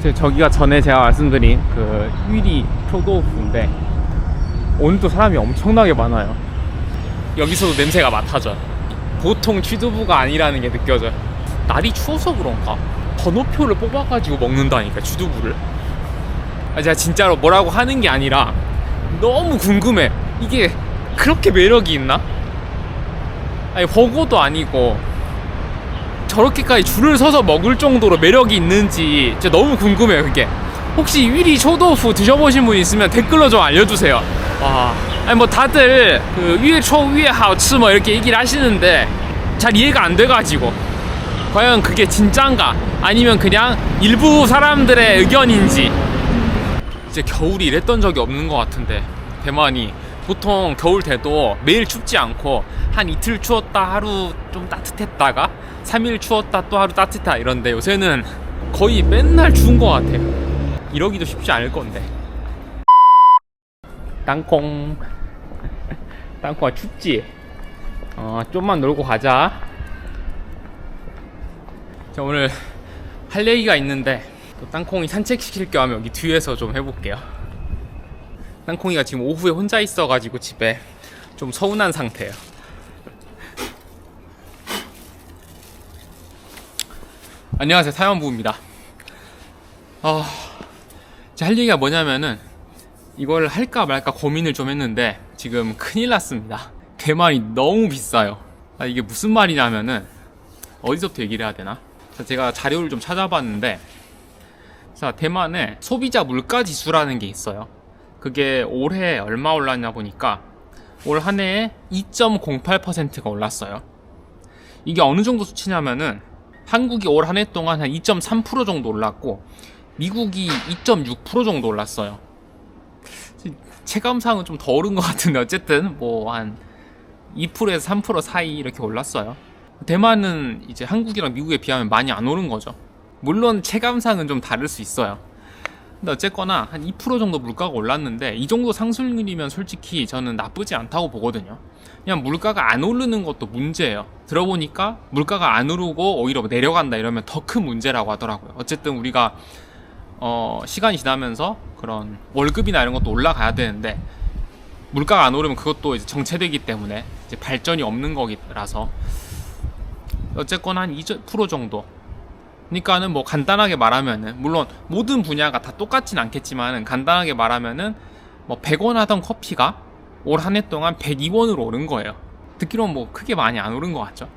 저기가 전에 제가 말씀드린 그 유리 초도부인데 오늘 또 사람이 엄청나게 많아요. 여기서도 냄새가 맡아져요. 보통 취두부가 아니라는 게 느껴져요. 날이 추워서 그런가? 번호표를 뽑아가지고 먹는다니까, 취두부를. 제가 진짜로 뭐라고 하는 게 아니라 너무 궁금해. 이게 그렇게 매력이 있나? 아니, 버거도 아니고 저렇게까지 줄을 서서 먹을 정도로 매력이 있는지 진짜 너무 궁금해요. 그게 혹시 위리 초도후 드셔보신 분 있으면 댓글로 좀 알려주세요. 와, 아니 뭐 다들 그 위에 초 위에 하우츠 뭐 이렇게 얘기를 하시는데 잘 이해가 안 돼가지고 과연 그게 진짠가 아니면 그냥 일부 사람들의 의견인지. 이제 겨울이 이랬던 적이 없는 것 같은데 대만이 보통 겨울 돼도 매일 춥지 않고 한 이틀 추웠다 하루 좀 따뜻했다가 3일 추웠다 또 하루 따뜻하다 이런데 요새는 거의 맨날 추운 것 같아요. 이러기도 쉽지 않을 건데. 땅콩 땅콩아 춥지? 좀만 놀고 가자. 자, 오늘 할 얘기가 있는데 또 땅콩이 산책시킬 겸 여기 뒤에서 좀 해볼게요. 땅콩이가 지금 오후에 혼자 있어가지고 집에 좀 서운한 상태예요. 안녕하세요, 사연부입니다. 제 할 얘기가 뭐냐면은 이걸 할까 말까 고민을 좀 했는데 지금 큰일 났습니다. 대만이 너무 비싸요. 이게 무슨 말이냐면은 어디서부터 얘기를 해야 되나? 제가 자료를 좀 찾아봤는데 자, 대만에 소비자 물가 지수라는 게 있어요. 그게 올해 얼마 올랐냐 보니까 올 한 해에 2.08%가 올랐어요. 이게 어느 정도 수치냐면은 한국이 올 한 해 동안 한 2.3% 정도 올랐고 미국이 2.6% 정도 올랐어요. 체감상은 좀 더 오른 것 같은데 어쨌든 뭐 한 2%에서 3% 사이 이렇게 올랐어요. 대만은 이제 한국이랑 미국에 비하면 많이 안 오른 거죠. 물론 체감상은 좀 다를 수 있어요. 근데 어쨌거나 한 2% 정도 물가가 올랐는데 이 정도 상승률이면 솔직히 저는 나쁘지 않다고 보거든요. 그냥 물가가 안 오르는 것도 문제예요. 들어보니까 물가가 안 오르고 오히려 내려간다 이러면 더 큰 문제라고 하더라고요. 어쨌든 우리가 시간이 지나면서 그런 월급이나 이런 것도 올라가야 되는데 물가가 안 오르면 그것도 이제 정체되기 때문에 이제 발전이 없는 거라서 어쨌거나 한 2% 정도. 그러니까는 뭐 간단하게 말하면은 물론 모든 분야가 다 똑같진 않겠지만 간단하게 말하면은 뭐 100원 하던 커피가 올 한 해 동안 102원으로 오른 거예요. 듣기로는 뭐 크게 많이 안 오른 것 같죠.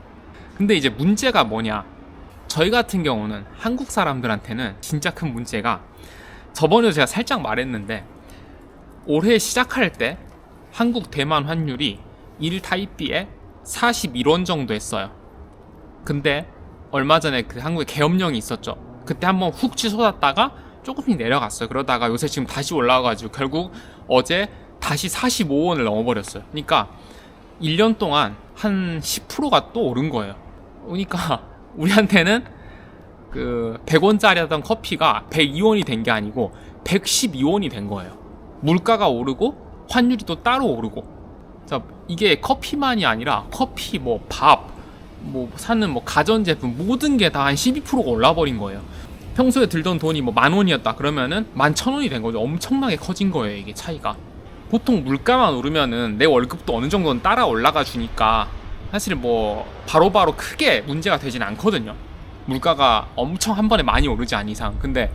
근데 이제 문제가 뭐냐, 저희 같은 경우는 한국 사람들한테는 진짜 큰 문제가 저번에도 제가 살짝 말했는데 올해 시작할 때 한국 대만 환율이 1타이피에 41원 정도 했어요. 근데 얼마 전에 그 한국에 계엄령이 있었죠. 그때 한번 훅 치솟았다가 조금씩 내려갔어요. 그러다가 요새 지금 다시 올라와가지고 결국 어제 다시 45원을 넘어버렸어요. 그러니까 1년 동안 한 10%가 또 오른 거예요. 그러니까 우리한테는 그 100원짜리 하던 커피가 102원이 된 게 아니고 112원이 된 거예요. 물가가 오르고 환율이 또 따로 오르고. 자, 이게 커피만이 아니라 커피, 뭐 밥, 뭐 사는 뭐 가전제품 모든 게 다 한 12%가 올라버린 거예요. 평소에 들던 돈이 뭐 10,000원이었다 그러면은 11,000원이 된 거죠. 엄청나게 커진 거예요, 이게 차이가. 보통 물가만 오르면은 내 월급도 어느 정도는 따라 올라가 주니까 사실 뭐 바로바로 크게 문제가 되진 않거든요. 물가가 엄청 한 번에 많이 오르지 않은 이상. 근데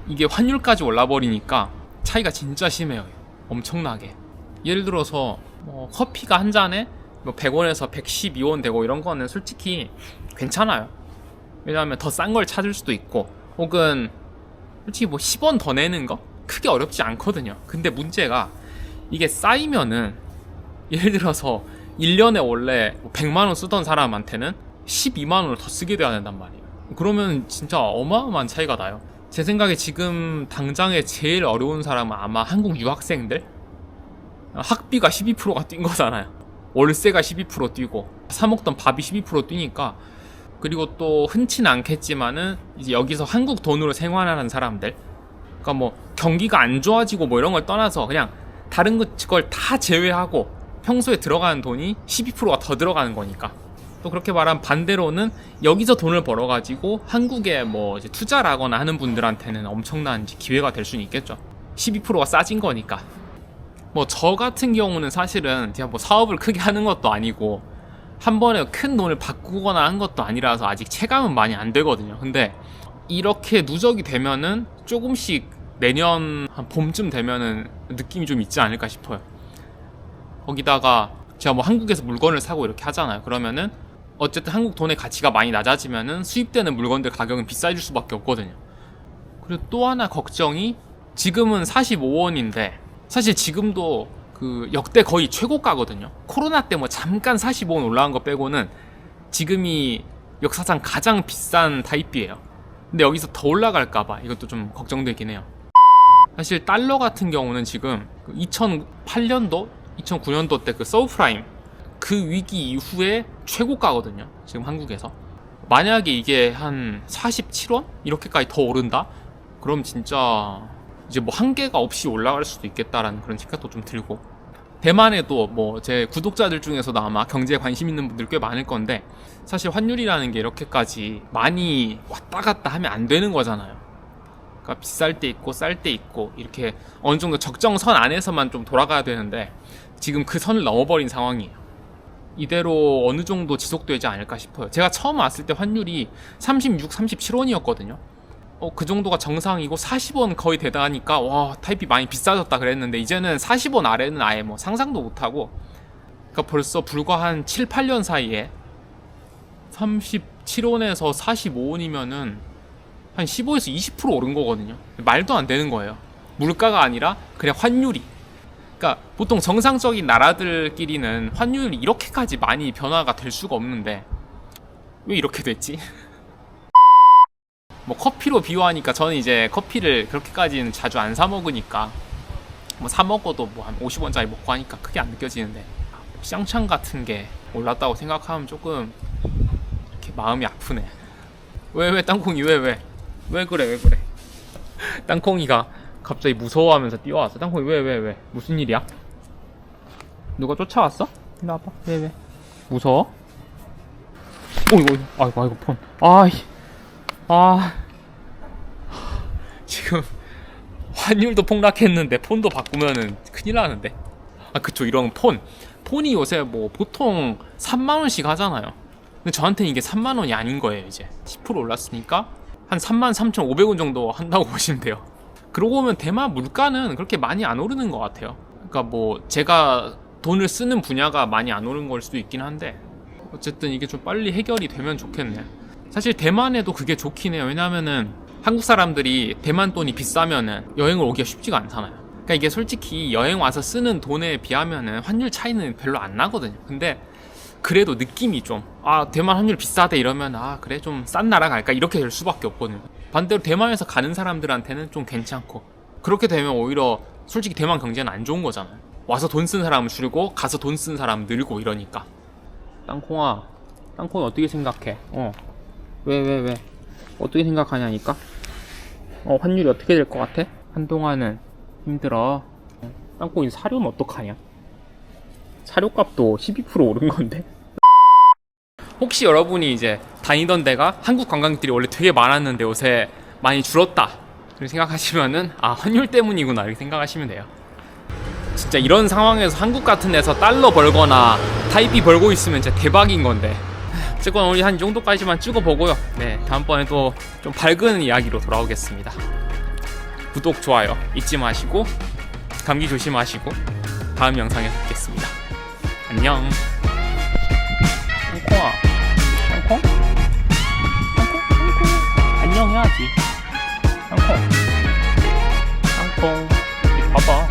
이게 환율까지 올라버리니까 차이가 진짜 심해요. 엄청나게. 예를 들어서 뭐 커피가 한 잔에 뭐 100원에서 112원 되고 이런 거는 솔직히 괜찮아요. 왜냐하면 더 싼 걸 찾을 수도 있고 혹은 솔직히 뭐 10원 더 내는 거 크게 어렵지 않거든요. 근데 문제가 이게 쌓이면은 예를 들어서 1년에 원래 100만원 쓰던 사람한테는 12만원을 더 쓰게 돼야 된단 말이에요. 그러면 진짜 어마어마한 차이가 나요. 제 생각에 지금 당장에 제일 어려운 사람은 아마 한국 유학생들. 학비가 12%가 뛴 거잖아요. 월세가 12% 뛰고 사 먹던 밥이 12% 뛰니까. 그리고 또 흔치는 않겠지만은 이제 여기서 한국 돈으로 생활하는 사람들, 그러니까 뭐 경기가 안 좋아지고 뭐 이런 걸 떠나서 그냥 다른 걸 다 제외하고 평소에 들어가는 돈이 12%가 더 들어가는 거니까 또 그렇게 말하면 반대로는 여기서 돈을 벌어가지고 한국에 뭐 이제 투자를 하거나 하는 분들한테는 엄청난 이제 기회가 될 수는 있겠죠. 12%가 싸진 거니까. 뭐 저 같은 경우는 사실은 제가 뭐 사업을 크게 하는 것도 아니고 한 번에 큰 돈을 바꾸거나 한 것도 아니라서 아직 체감은 많이 안 되거든요. 근데 이렇게 누적이 되면은 조금씩 내년 한 봄쯤 되면은 느낌이 좀 있지 않을까 싶어요. 거기다가 제가 뭐 한국에서 물건을 사고 이렇게 하잖아요. 그러면은 어쨌든 한국 돈의 가치가 많이 낮아지면은 수입되는 물건들 가격은 비싸질 수밖에 없거든요. 그리고 또 하나 걱정이 지금은 45원인데 사실 지금도 그 역대 거의 최고가거든요. 코로나 때 뭐 잠깐 45원 올라간 거 빼고는 지금이 역사상 가장 비싼 타입비예요. 근데 여기서 더 올라갈까봐 이것도 좀 걱정되긴 해요. 사실 달러 같은 경우는 지금 2008년도, 2009년도 때 그 서브프라임 그 위기 이후에 최고가거든요. 지금 한국에서. 만약에 이게 한 47원? 이렇게까지 더 오른다? 그럼 진짜 이제 뭐 한계가 없이 올라갈 수도 있겠다라는 그런 생각도 좀 들고, 대만에도 뭐 제 구독자들 중에서도 아마 경제에 관심 있는 분들 꽤 많을 건데 사실 환율이라는 게 이렇게까지 많이 왔다 갔다 하면 안 되는 거잖아요. 그러니까 비쌀 때 있고 쌀 때 있고 이렇게 어느 정도 적정선 안에서만 좀 돌아가야 되는데 지금 그 선을 넘어버린 상황이에요. 이대로 어느 정도 지속되지 않을까 싶어요. 제가 처음 왔을 때 환율이 36, 37원이었거든요. 그 정도가 정상이고 40원 거의 되다니까 와 타입이 많이 비싸졌다 그랬는데 이제는 40원 아래는 아예 뭐 상상도 못하고, 그러니까 벌써 불과 한 7, 8년 사이에 37원에서 45원이면은 한 15에서 20% 오른 거거든요. 말도 안 되는 거예요. 물가가 아니라 그냥 환율이. 그러니까 보통 정상적인 나라들끼리는 환율이 이렇게까지 많이 변화가 될 수가 없는데 왜 이렇게 됐지? 뭐 커피로 비유하니까 저는 이제 커피를 그렇게까지는 자주 안 사 먹으니까 뭐 사 먹어도 뭐 한 50원짜리 먹고 하니까 크게 안 느껴지는데 쌍창 같은 게 올랐다고 생각하면 조금 이렇게 마음이 아프네. 왜 땅콩이 왜 그래 땅콩이가 갑자기 무서워하면서 뛰어왔어. 땅콩이 왜 무슨 일이야? 누가 쫓아왔어? 일로 와봐. 왜 무서워? 이거 아이고 폰. 지금 환율도 폭락했는데 폰도 바꾸면은 큰일 나는데. 그쵸, 이런 폰이 요새 뭐 보통 3만원씩 하잖아요. 근데 저한테는 이게 3만원이 아닌 거예요. 이제 10% 올랐으니까 한 33,500원 정도 한다고 보시면 돼요. 그러고 보면 대만 물가는 그렇게 많이 안 오르는 것 같아요. 그러니까 뭐 제가 돈을 쓰는 분야가 많이 안 오른 걸 수도 있긴 한데 어쨌든 이게 좀 빨리 해결이 되면 좋겠네. 사실 대만에도 그게 좋긴 해요. 왜냐면은 한국 사람들이 대만 돈이 비싸면은 여행을 오기가 쉽지가 않잖아요. 그러니까 이게 솔직히 여행 와서 쓰는 돈에 비하면은 환율 차이는 별로 안 나거든요. 근데 그래도 느낌이 좀 대만 환율 비싸대 이러면 그래 좀 싼 나라 갈까 이렇게 될 수밖에 없거든요. 반대로 대만에서 가는 사람들한테는 좀 괜찮고, 그렇게 되면 오히려 솔직히 대만 경제는 안 좋은 거잖아요. 와서 돈 쓴 사람은 줄고 가서 돈 쓴 사람은 늘고 이러니까. 땅콩이 어떻게 생각해? 왜 어떻게 생각하냐니까? 환율이 어떻게 될 것 같아? 한동안은 힘들어. 땅콩이 사료는 어떡하냐? 사료값도 12% 오른 건데? 혹시 여러분이 이제 다니던 데가 한국 관광객들이 원래 되게 많았는데 요새 많이 줄었다 이렇게 생각하시면은 환율 때문이구나 이렇게 생각하시면 돼요. 진짜 이런 상황에서 한국 같은 데서 달러 벌거나 타이비 벌고 있으면 진짜 대박인 건데, 어쨌건 우리 한 이 정도까지만 찍어보고요. 네, 다음번에 또 좀 밝은 이야기로 돌아오겠습니다. 구독, 좋아요 잊지 마시고 감기 조심하시고 다음 영상에서 뵙겠습니다. 안녕. 땅콩 안녕 해야지. 땅콩 봐봐.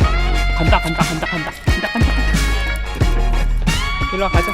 간다. 일로 가자.